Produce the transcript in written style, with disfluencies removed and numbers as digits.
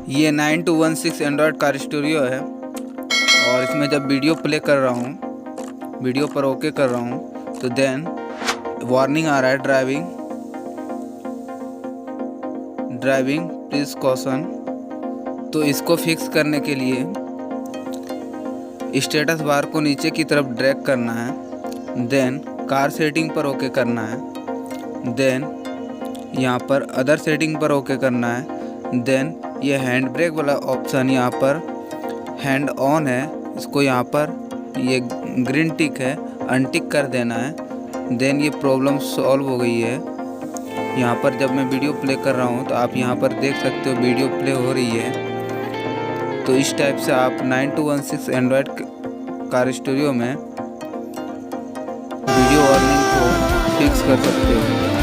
ये 9216 Android car studio है और इसमें जब वीडियो प्ले कर रहा हूँ, वीडियो पर ओके कर रहा हूँ तो देन वार्निंग आ रहा है ड्राइविंग प्लीज कॉशन। तो इसको फिक्स करने के लिए स्टेटस बार को नीचे की तरफ ड्रैग करना है, देन कार सेटिंग पर ओके करना है, देन यहाँ पर अदर सेटिंग पर ओके करना है, देन ये हैंड ब्रेक वाला ऑप्शन यहाँ पर हैंड ऑन है, इसको यहाँ पर ये ग्रीन टिक है अनटिक कर देना है। देन ये प्रॉब्लम सॉल्व हो गई है। यहाँ पर जब मैं वीडियो प्ले कर रहा हूँ तो आप यहाँ पर देख सकते हो वीडियो प्ले हो रही है। तो इस टाइप से आप 9216 एंड्रॉयड कार स्टूडियो में वीडियो वार्निंग को फिक्स कर सकते हो।